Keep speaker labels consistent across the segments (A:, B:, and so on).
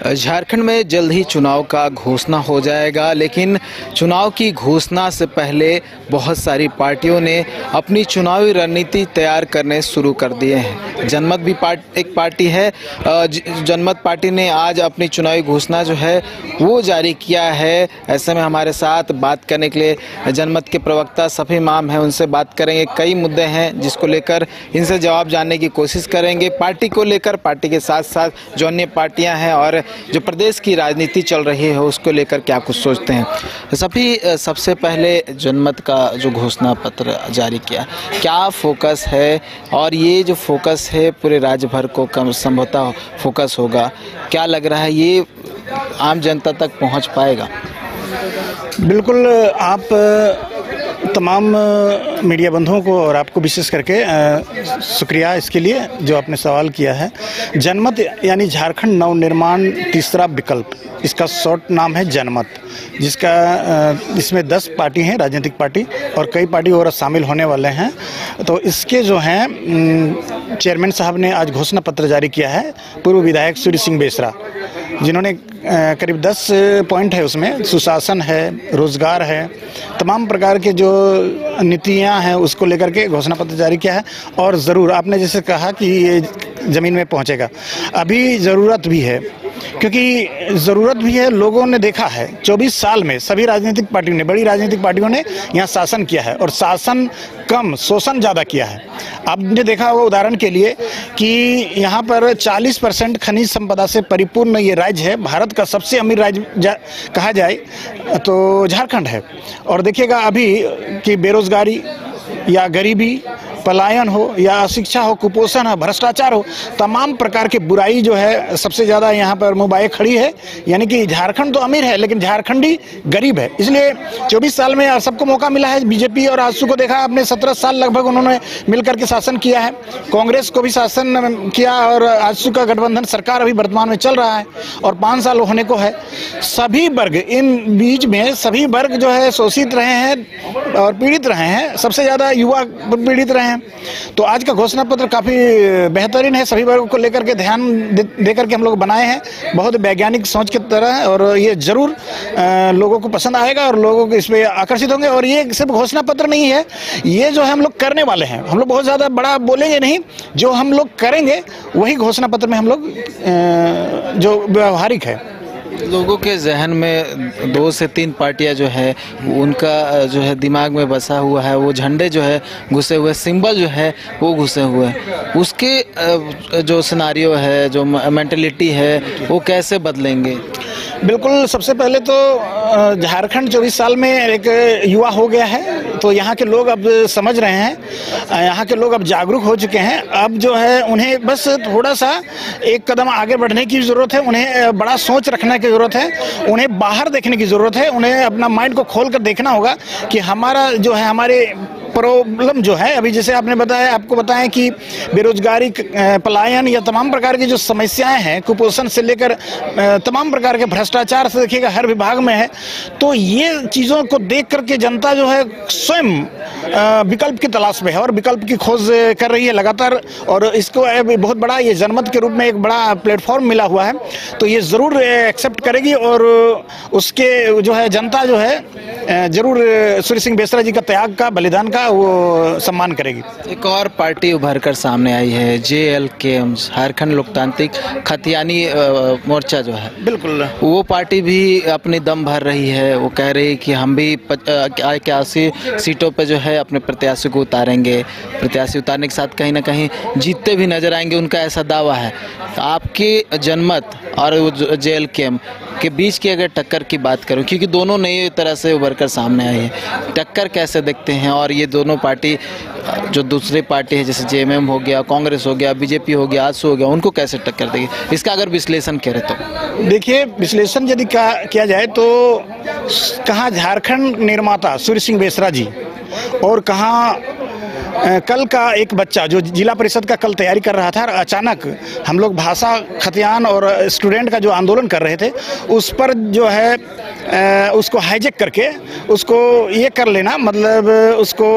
A: झारखंड में जल्द ही चुनाव का घोषणा हो जाएगा, लेकिन चुनाव की घोषणा से पहले बहुत सारी पार्टियों ने अपनी चुनावी रणनीति तैयार करने शुरू कर दिए हैं। जनमत भी एक पार्टी है। जनमत पार्टी ने आज अपनी चुनावी घोषणा जो है वो जारी किया है। ऐसे में हमारे साथ बात करने के लिए जनमत के प्रवक्ता सफी इमाम हैं, उनसे बात करेंगे। कई मुद्दे हैं जिसको लेकर इनसे जवाब जानने की कोशिश करेंगे। पार्टी को लेकर, पार्टी के साथ साथ जो अन्य पार्टियां हैं और जो प्रदेश की राजनीति चल रही है उसको लेकर क्या कुछ सोचते हैं। सभी सबसे पहले जनमत का जो घोषणा पत्र जारी किया, क्या फोकस है और ये जो फोकस है पूरे राज्य भर को कम संभवतः फोकस होगा, क्या लग रहा है ये आम जनता तक पहुंच पाएगा?
B: बिल्कुल, आप तमाम मीडिया बंधुओं को और आपको विशेष करके शुक्रिया इसके लिए जो आपने सवाल किया है। जनमत यानी झारखंड नवनिर्माण तीसरा विकल्प, इसका शॉर्ट नाम है जनमत, जिसका इसमें 10 पार्टी हैं, राजनीतिक पार्टी, और कई पार्टी और शामिल होने वाले हैं। तो इसके जो हैं चेयरमैन साहब ने आज घोषणा पत्र जारी किया है। पूर्व विधायक सूर्य सिंह बेसरा, जिन्होंने करीब 10 पॉइंट है, उसमें सुशासन है, रोजगार है, तमाम प्रकार के जो नीतियां हैं उसको लेकर के घोषणा पत्र जारी किया है। और ज़रूर आपने जैसे कहा कि ये ज़मीन में पहुंचेगा, अभी ज़रूरत भी है, क्योंकि ज़रूरत भी है। लोगों ने देखा है 24 साल में सभी राजनीतिक पार्टियों ने, बड़ी राजनीतिक पार्टियों ने यहाँ शासन किया है, और शासन कम, शोषण ज़्यादा किया है। आपने देखा वो उदाहरण के लिए कि यहाँ पर 40% खनिज संपदा से परिपूर्ण ये राज्य है। भारत का सबसे अमीर राज्य कहा जाए तो झारखंड है। और देखिएगा अभी कि बेरोजगारी या गरीबी, पलायन हो या अशिक्षा हो, कुपोषण हो, भ्रष्टाचार हो, तमाम प्रकार की बुराई जो है सबसे ज़्यादा यहाँ पर मुबाए खड़ी है। यानी कि झारखंड तो अमीर है लेकिन झारखंडी गरीब है। इसलिए 24 साल में सबको मौका मिला है। बीजेपी और आजसू को देखा आपने, 17 साल लगभग उन्होंने मिलकर के शासन किया है। कांग्रेस को भी शासन किया, और आजसू का गठबंधन सरकार अभी वर्तमान में चल रहा है और 5 साल होने को है। सभी वर्ग, इन बीच में सभी वर्ग जो है शोषित रहे हैं और पीड़ित रहे हैं। सबसे ज़्यादा युवा पीड़ित रहे हैं। तो आज का घोषणा पत्र काफ़ी बेहतरीन है, सभी वर्गों को लेकर के ध्यान देकर के हम लोग बनाए हैं, बहुत वैज्ञानिक सोच की तरह है। और ये जरूर लोगों को पसंद आएगा और लोगों को इस पर आकर्षित होंगे। और ये सिर्फ घोषणा पत्र नहीं है, ये जो है हम लोग करने वाले हैं। हम लोग बहुत ज़्यादा बड़ा बोलेंगे नहीं, जो हम लोग करेंगे वही घोषणा पत्र में हम लोग जो व्यवहारिक है।
A: लोगों के जहन में 2 से 3 पार्टियां जो है उनका जो है दिमाग में बसा हुआ है, वो झंडे जो है घुसे हुए, सिंबल जो है वो घुसे हुए हैं। उसके जो सिनारियो है, जो मेंटलिटी है, वो कैसे बदलेंगे?
B: बिल्कुल, सबसे पहले तो झारखंड 24 साल में एक युवा हो गया है, तो यहाँ के लोग अब समझ रहे हैं, यहाँ के लोग अब जागरूक हो चुके हैं। अब जो है उन्हें बस थोड़ा सा एक कदम आगे बढ़ने की ज़रूरत है, उन्हें बड़ा सोच रखने की ज़रूरत है, उन्हें बाहर देखने की ज़रूरत है, उन्हें अपना माइंड को खोल कर देखना होगा कि हमारा जो है, हमारे प्रॉब्लम जो है अभी, जैसे आपने बताया, आपको बताएं कि बेरोजगारी, पलायन या तमाम प्रकार की जो समस्याएं हैं, कुपोषण से लेकर तमाम प्रकार के भ्रष्टाचार से देखिएगा हर विभाग में है। तो ये चीज़ों को देख करके जनता जो है स्वयं विकल्प की तलाश में है और विकल्प की खोज कर रही है लगातार। और इसको बहुत बड़ा ये जनमत के रूप में एक बड़ा प्लेटफॉर्म मिला हुआ है, तो ये ज़रूर एक्सेप्ट करेगी और उसके जो है जनता जो है जरूर सूर्य सिंह बेसरा जी का त्याग का, बलिदान का वो सम्मान करेगी।
A: एक और पार्टी उभर कर सामने आई है, JLKM, झारखंड लोकतांत्रिक खतियानी मोर्चा जो है।
B: बिल्कुल,
A: वो पार्टी भी अपनी दम भर रही है। वो कह रही है कि हम भी 81 सीटों पे जो है अपने प्रत्याशी को उतारेंगे। प्रत्याशी उतारने के साथ कहीं ना कहीं जीतते भी नजर आएंगे, उनका ऐसा दावा है। तो आपकी जनमत और JLKM के बीच की अगर टक्कर की बात करूं, क्योंकि दोनों नई तरह से उभर कर सामने आई है, टक्कर कैसे देखते हैं? और ये दोनों पार्टी जो दूसरी पार्टी है, जैसे JMM हो गया, कांग्रेस हो गया, बीजेपी हो गया, आजसू हो गया, उनको कैसे टक्कर देगी? इसका अगर विश्लेषण करें तो
B: देखिए, विश्लेषण यदि किया जाए तो कहाँ झारखंड निर्माता सूर्य सिंह बेसरा जी और कहाँ कल का एक बच्चा जो जिला परिषद का कल तैयारी कर रहा था, अचानक हम लोग भाषा खतियान और स्टूडेंट का जो आंदोलन कर रहे थे उस पर जो है उसको हाईजैक करके उसको ये कर लेना, मतलब उसको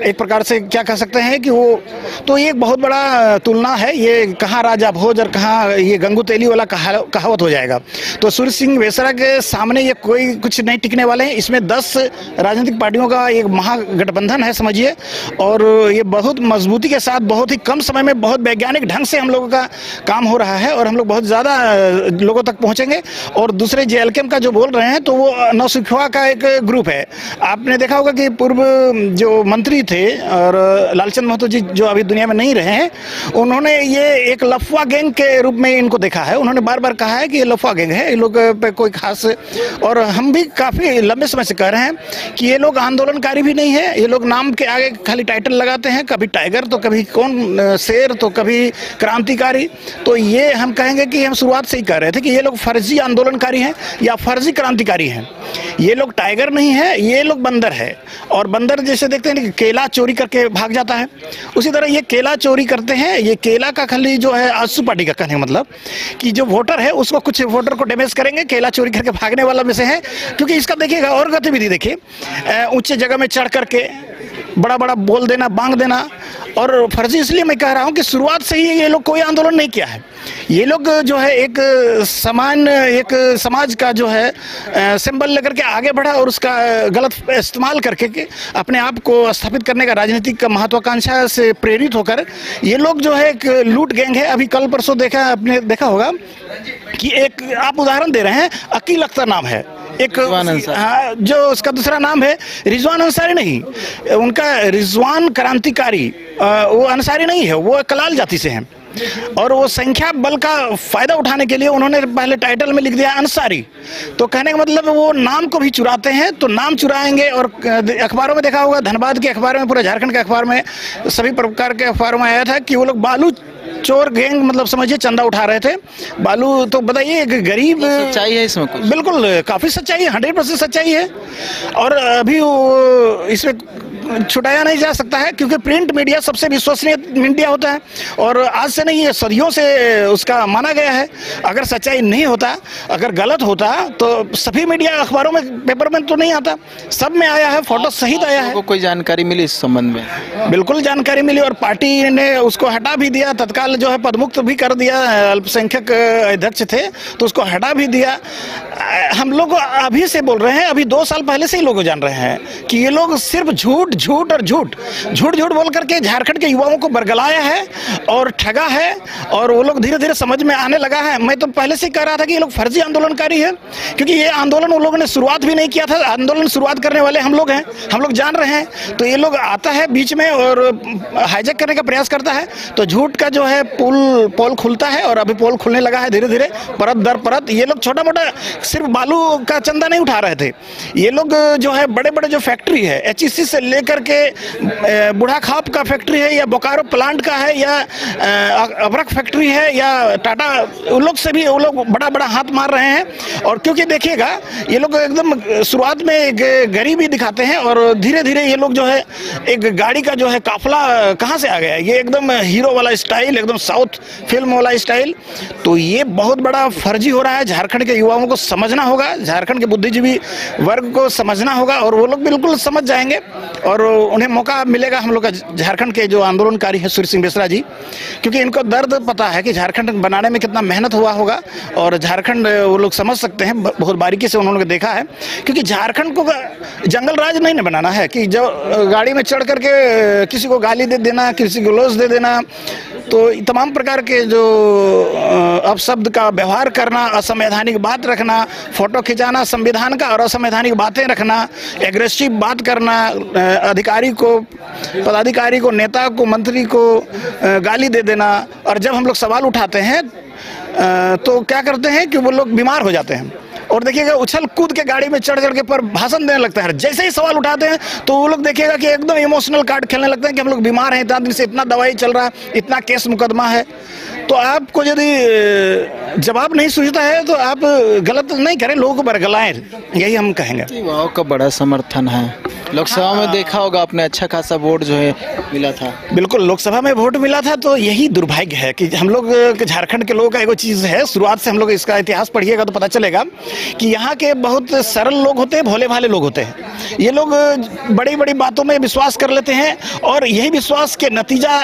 B: एक प्रकार से क्या कह सकते हैं कि वो तो ये एक बहुत बड़ा तुलना है, ये कहाँ राजा भोज और कहाँ ये गंगू तेली वाला कहावत हो जाएगा। तो सूर्य सिंह बेसरा के सामने ये कोई कुछ नहीं टिकने वाले हैं। इसमें 10 राजनीतिक पार्टियों का एक महागठबंधन है समझिए, और ये बहुत मजबूती के साथ बहुत ही कम समय में बहुत वैज्ञानिक ढंग से हम लोगों का काम हो रहा है और हम लोग बहुत ज़्यादा लोगों तक पहुँचेंगे। और दूसरे JLK का जो बोल रहे हैं तो वो नौसिखवा का एक ग्रुप है। आपने देखा होगा कि पूर्व जो मंत्री थे और लालचंद महतो जी जो अभी दुनिया में नहीं रहे हैं, उन्होंने ये एक लफवा गैंग के रूप में इनको देखा है। उन्होंने बार बार कहा है कि ये लफवा गैंग है, ये लोग पे कोई खास, और हम भी काफ़ी लंबे समय से कह रहे हैं कि ये लोग आंदोलनकारी भी नहीं है। ये लोग नाम के आगे खाली टाइटल लगाते हैं, कभी टाइगर तो कभी कौन शेर तो कभी क्रांतिकारी। तो ये हम कहेंगे कि हम शुरुआत से ही कह रहे थे कि ये लोग फर्जी आंदोलनकारी हैं या फर्जी क्रांतिकारी हैं। ये लोग टाइगर नहीं है, ये लोग बंदर है। और बंदर जैसे देखते हैं कि केला चोरी करके भाग जाता है, उसी तरह ये केला चोरी करते हैं। ये केला का खाली जो है आजसू पार्टी का कहने का मतलब कि जो वोटर है उसको कुछ वोटर को डैमेज करेंगे, केला चोरी करके भागने वाला में से है। क्योंकि इसका देखिएगा और गतिविधि देखिए, ऊंचे जगह में चढ़ करके बड़ा बड़ा बोल देना, बांग देना। और फर्जी इसलिए मैं कह रहा हूं कि शुरुआत से ही ये लोग कोई आंदोलन नहीं किया है। ये लोग जो है एक एक समाज का जो है सिंबल लेकर के आगे बढ़ा और उसका गलत इस्तेमाल करके के अपने आप को स्थापित करने का राजनीतिक महत्वाकांक्षा से प्रेरित होकर ये लोग जो है एक लूट गैंग है। अभी कल परसों आपने देखा होगा कि एक आप उदाहरण दे रहे हैं, अकील अख्तर नाम है एक, हाँ, जो उसका दूसरा नाम है रिजवान अंसारी नहीं, उनका रिजवान क्रांतिकारी, वो अंसारी नहीं है, वो कलाल जाति से हैं। और वो संख्या बल का फायदा उठाने के लिए उन्होंने पहले टाइटल में लिख दिया अंसारी। तो कहने का मतलब वो नाम को भी चुराते हैं, तो नाम चुराएंगे। और अखबारों में देखा होगा, धनबाद के अखबार में, पूरे झारखंड के अखबार में, सभी प्रकार के अखबारों में आया था कि वो लोग बालू चोर गैंग, मतलब समझिए चंदा उठा रहे थे बालू। तो बताइए एक गरीब,
A: सच्चाई है इसमें कुछ? बिल्कुल
B: काफी सच्चाई है, 100% सच्चाई है। और अभी इसमें छुटाया नहीं जा सकता है क्योंकि प्रिंट मीडिया सबसे विश्वसनीय मीडिया होता है और आज से नहीं है, सदियों से उसका माना गया है। अगर सच्चाई नहीं होता, अगर गलत होता तो सभी मीडिया अखबारों में, पेपर में तो नहीं आता, सब में आया है, फोटो सहित आया है।
A: कोई जानकारी मिली इस संबंध में?
B: बिल्कुल जानकारी मिली और पार्टी ने उसको हटा भी दिया, तत्काल जो है पदमुक्त भी कर दिया। अल्पसंख्यक अध्यक्ष थे तो उसको हटा भी दिया। हम लोग अभी से बोल रहे हैं, अभी 2 साल पहले से ही लोग जान रहे हैं कि ये लोग सिर्फ झूठ बोल करके झारखंड के युवाओं को बरगलाया है और ठगा है। और वो लोग धीरे धीरे समझ में आने लगा है। मैं तो पहले से कह रहा था कि ये लोग फर्जी आंदोलनकारी है, क्योंकि ये आंदोलन उन लोगों ने शुरुआत भी नहीं किया था। आंदोलन शुरुआत करने वाले हम लोग हैं, हम लोग जान रहे हैं। तो ये लोग आता है बीच में और हाईजैक करने का प्रयास करता है, तो झूठ का जो है पोल खुलता है। और अभी पोल खुलने लगा है धीरे धीरे, परत दर परत। ये लोग छोटा मोटा सिर्फ बालू का चंदा नहीं उठा रहे थे, ये लोग जो है बड़े बड़े जो फैक्ट्री है, HEC से लेकर के बुढ़ा खाप का फैक्ट्री है या बोकारो प्लांट का है या अबरक फैक्ट्री है या टाटा, उन लोग से भी वो लोग बड़ा बड़ा हाथ मार रहे हैं। और क्योंकि देखिएगा ये लोग एकदम शुरुआत में गरीबी दिखाते हैं और धीरे धीरे ये लोग जो है एक गाड़ी का जो है काफिला कहाँ से आ गया, ये एकदम हीरो वाला स्टाइल, एकदम साउथ फिल्म वाला स्टाइल। तो ये बहुत बड़ा फर्जी हो रहा है। झारखंड के युवाओं को समझना होगा, झारखंड के बुद्धिजीवी वर्ग को समझना होगा और वो लोग बिल्कुल समझ जाएंगे और उन्हें मौका मिलेगा। हम लोग का झारखंड के जो आंदोलनकारी हैं सूर्य सिंह बेसरा जी, क्योंकि इनको दर्द पता है कि झारखंड बनाने में कितना मेहनत हुआ होगा और झारखंड वो लोग समझ सकते हैं, बहुत बारीकी से उन्होंने देखा है। क्योंकि झारखंड को जंगल राज नहीं बनाना है कि जो गाड़ी में चढ़ करके किसी को गाली दे देना, किसी को लोस दे देना, तो तमाम प्रकार के जो अपशब्द का व्यवहार करना, असंवैधानिक बात रखना, फोटो खिंचाना संविधान का और असंवैधानिक बातें रखना, एग्रेसिव बात करना, अधिकारी को, पदाधिकारी को, नेता को, मंत्री को गाली दे देना। और जब हम लोग सवाल उठाते हैं तो क्या करते हैं कि वो लोग बीमार हो जाते हैं और देखिएगा उछल कूद के गाड़ी में चढ़ के पर भाषण देने लगता है। जैसे ही सवाल उठाते हैं तो वो लोग देखिएगा कि एकदम इमोशनल कार्ड खेलने लगते हैं कि हम लोग बीमार हैं, इतना दिन से इतना दवाई चल रहा है, इतना केस मुकदमा है। तो आपको यदि जवाब नहीं सूझता है तो आप गलत नहीं करें, लोगों को बरगलाएं, यही हम कहेंगे।
A: युवाओं का बड़ा समर्थन है लोकसभा में देखा होगा आपने, अच्छा खासा वोट जो है मिला था।
B: बिल्कुल, लोकसभा में वोट मिला था, तो यही दुर्भाग्य है कि हम लोग झारखंड के लोगों का एगो चीज़ है, शुरुआत से हम लोग इसका इतिहास पढ़िएगा तो पता चलेगा कि यहाँ के बहुत सरल लोग होते हैं, भोले भाले लोग होते हैं। ये लोग बड़ी बड़ी बातों में विश्वास कर लेते हैं और यही विश्वास के नतीजा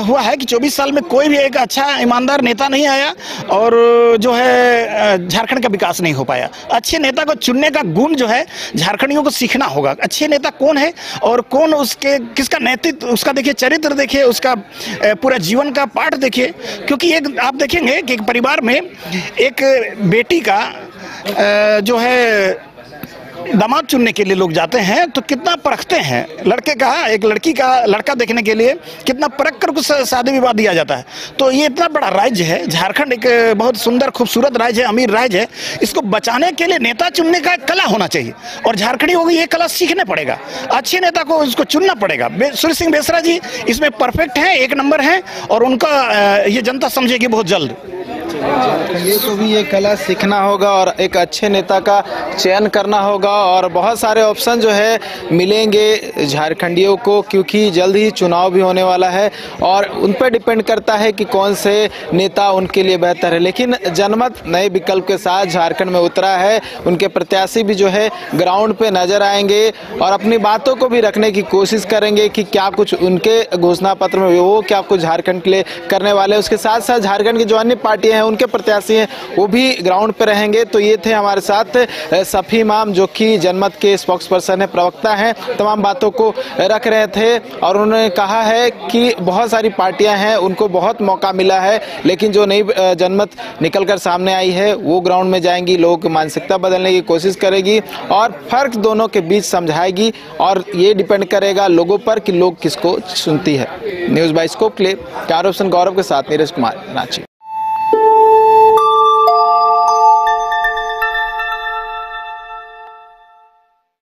B: हुआ है कि 24 साल में कोई भी एक अच्छा ईमानदार नेता नहीं आया और जो है झारखंड का विकास नहीं हो पाया। अच्छे नेता को चुनने का गुण जो है झारखंडियों को सीखना होगा। अच्छे नेता कौन है और कौन उसके किसका नैतिक, उसका देखिए चरित्र, देखिए उसका पूरा जीवन का पाठ देखिए। क्योंकि एक आप देखेंगे कि एक परिवार में एक बेटी का जो है दामाद चुनने के लिए लोग जाते हैं तो कितना परखते हैं। लड़के का, एक लड़की का लड़का देखने के लिए कितना परख कर कुछ शादी विवाह दिया जाता है। तो ये इतना बड़ा राज्य है झारखंड, एक बहुत सुंदर खूबसूरत राज्य है, अमीर राज्य है। इसको बचाने के लिए नेता चुनने का कला होना चाहिए और झारखंडियों को ये कला सीखने पड़ेगा। अच्छे नेता को उसको चुनना पड़ेगा। सूर्य सिंह बेसरा जी इसमें परफेक्ट हैं, एक नंबर हैं और उनका ये जनता समझेगी बहुत जल्द।
A: ये तो भी ये कला सीखना होगा और एक अच्छे नेता का चयन करना होगा और बहुत सारे ऑप्शन जो है मिलेंगे झारखंडियों को, क्योंकि जल्द ही चुनाव भी होने वाला है और उन पर डिपेंड करता है कि कौन से नेता उनके लिए बेहतर है। लेकिन जनमत नए विकल्प के साथ झारखंड में उतरा है। उनके प्रत्याशी भी जो है ग्राउंड पे नजर आएंगे और अपनी बातों को भी रखने की कोशिश करेंगे कि क्या कुछ उनके घोषणा पत्र में वो क्या कुछ झारखंड के लिए करने वाले हैं। उसके साथ साथ झारखंड की जो अन्य पार्टियां हैं, उनके प्रत्याशी हैं, वो भी ग्राउंड पे रहेंगे। तो ये थे हमारे साथ सफी इमाम, जो कि जनमत के स्पोक्स पर्सन है, प्रवक्ता हैं, तमाम बातों को रख रहे थे और उन्होंने कहा है कि बहुत सारी पार्टियां हैं, उनको बहुत मौका मिला है, लेकिन जो नई जनमत निकल कर सामने आई है वो ग्राउंड में जाएंगी, लोगों की मानसिकता बदलने की कोशिश करेगी और फर्क दोनों के बीच समझाएगी और ये डिपेंड करेगा लोगों पर कि लोग किसको सुनती है। न्यूज़ बाय स्कोप के लिए कैमरा पर्सन गौरव के साथ नीरज कुमार, रांची।